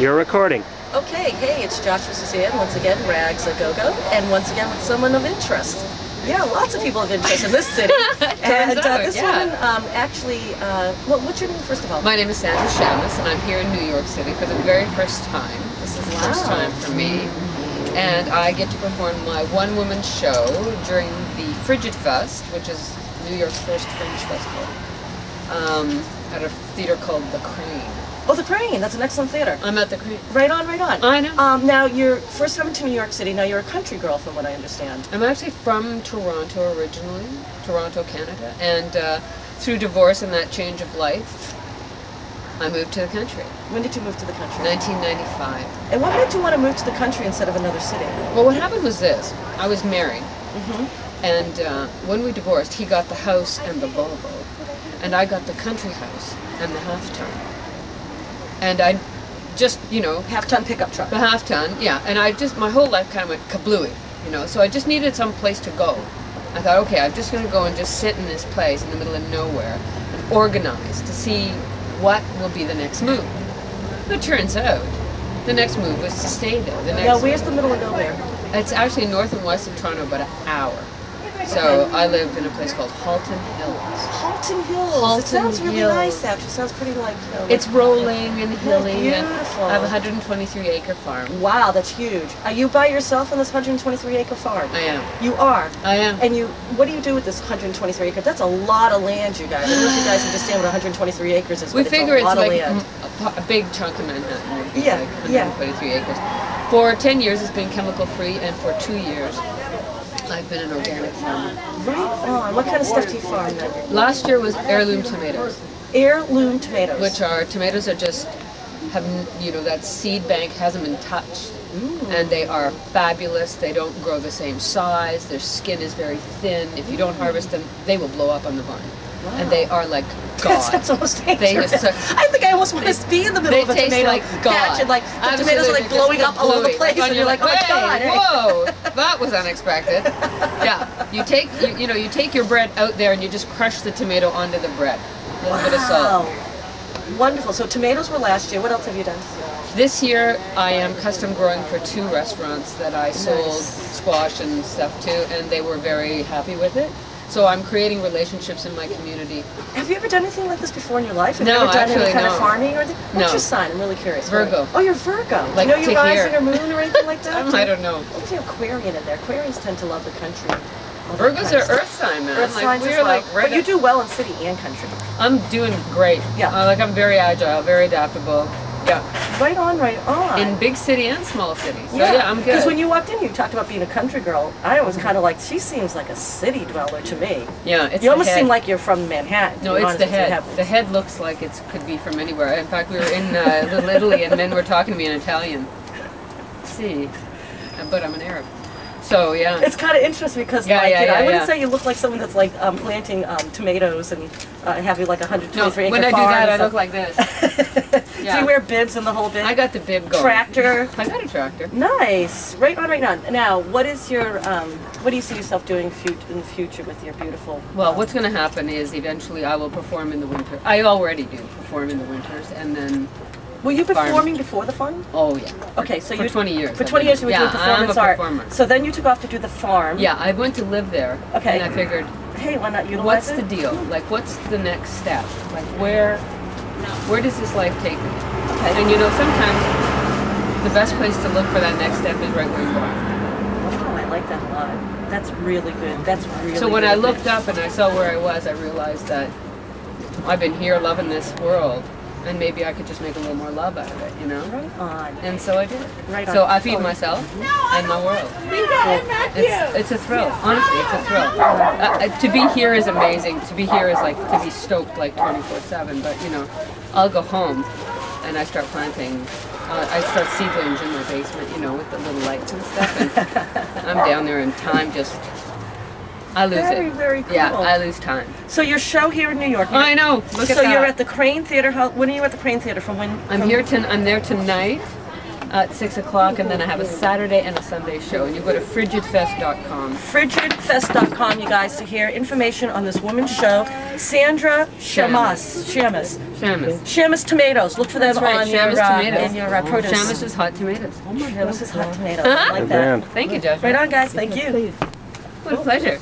You're recording. Okay, hey, it's Joshua Suzanne, once again, Rags-A-Gogo, and once again with someone of interest. Yeah, lots of people of interest in this city. And this woman actually, well, what's your name first of all? My name is Sandra Shamus, and I'm here in New York City for the very first time. This is the first time for me. And I get to perform my one-woman show during the Frigid Fest, which is New York's first fringe festival, at a theater called The Crane. Oh, The Crane, that's an excellent theater. I'm at The Crane. Right on, right on. I know. Now, you're first time to New York City. Now, you're a country girl from what I understand. I'm actually from Toronto originally, Toronto, Canada, and through divorce and that change of life, I moved to the country. When did you move to the country? 1995. And what made you want to move to the country instead of another city? Well, what happened was this. I was married, and when we divorced, he got the house and the Volvo, and I got the country house and the half-ton. And I just, you know... Half-ton pickup truck. The half-ton, yeah. And I just, my whole life kind of went kablooey, you know, so I just needed some place to go. I thought, okay, I'm just going to go and just sit in this place in the middle of nowhere and organize to see what will be the next move. It turns out, the next move was to stay there. Now, where's the middle of nowhere? It's actually north and west of Toronto, about an hour. So I lived in a place called Halton Hills. Halton Hills. It sounds really nice, actually. It sounds pretty like... You know, it's rolling and hilly. Beautiful. I have a 123-acre farm. Wow, that's huge. Are you by yourself on this 123-acre farm? I am. You are? I am. And what do you do with this 123 acres? That's a lot of land, you guys. I don't know if you guys understand what 123 acres is, We but figure it's a lot like of land. a big chunk of Manhattan would be Yeah, like 123 acres. For 10 years it's been chemical-free, and for 2 years I've been an organic farmer. Right on. What kind of stuff do you farm then? Last year was heirloom tomatoes. Heirloom tomatoes. Which are, tomatoes are just, have, you know, that seed bank hasn't been touched. And they are fabulous. They don't grow the same size. Their skin is very thin. If you don't harvest them, they will blow up on the vine. Wow. And they are like God. That's almost dangerous. I think I almost want to be in the middle of a tomato like patch and like the tomatoes are like blowing up all over the place, and you're like, oh my God! Whoa, that was unexpected. Yeah, you take your bread out there and you just crush the tomato onto the bread. A little bit of salt. Wonderful. So tomatoes were last year. What else have you done? This year I am custom growing for 2 restaurants that I sold squash and stuff to, and they were very happy with it. So I'm creating relationships in my community. Have you ever done anything like this before in your life? Have no, you ever done actually, any kind no. of farming or anything? What's No. your sign? I'm really curious. Virgo. Oh, you're Virgo. Like Do you know your rising here. or moon or anything like that? I don't know. What's your Aquarian in there? Aquarians tend to love the country. Virgos are earth sign, man. Earth signs as well. But you do well in city and country. I'm doing great. Yeah. Like I'm very agile, very adaptable. Yeah. Right on, right on. In big city and small city. So yeah, I'm good. Because when you walked in, you talked about being a country girl. I was kind of like, she seems like a city dweller to me. Yeah, it's You almost the head. seem like you're from Manhattan. No, it's the head. The head looks like it could be from anywhere. In fact, we were in Little Italy, and men were talking to me in Italian. See, but I'm an Arab. So yeah, it's kind of interesting because I wouldn't say you look like someone that's like planting tomatoes and have you like 123 acre when I do that, I look like this. Do you wear bibs and the whole bit? I got the bib going. Tractor. I got a tractor. Nice. Right on, right on. Now, what is your what do you see yourself doing in the future with your beautiful? Well, what's going to happen is eventually I will perform in the winter. I already do perform in the winters, and then. Were you performing before the farm? Oh yeah. Okay, so for 20 years. For 20 years you were doing performance art. Performer. So then you took off to do the farm. Yeah, I went to live there. Okay. And I figured, hey, why not utilize what's the deal? Like, what's the next step? Like, where does this life take me? Okay. And you know, sometimes the best place to look for that next step is right where you are. Oh, I like that a lot. That's really good. That's really. So when I looked up and I saw where I was, I realized that I've been here loving this world. And maybe I could just make a little more love out of it, you know? Right on. And so I did. Right on. So I feed myself and my world. It's a thrill. Honestly, it's a thrill. To be here is amazing. To be here is like to be stoked like 24/7. But you know, I'll go home and I start planting. I start seedlings in my basement, you know, with the little lights and stuff. And I'm down there, and time just. I lose it. Very cool. Yeah, I lose time. So your show here in New York. I know. Look at that. So you're at the Crane Theater. When are you at the Crane Theater? From when? I'm there tonight. at 6 o'clock, and then I have a Saturday and a Sunday show. And you go to frigidfest.com. Frigidfest.com, you guys, to hear information on this woman's show. Sandra Shamus. Shamus Tomatoes. Look for them on your produce. Shamus is hot tomatoes. Oh my God. Shamus is hot tomatoes. I like that. Thank you, Josh. Right on, guys. Thank you. What a pleasure.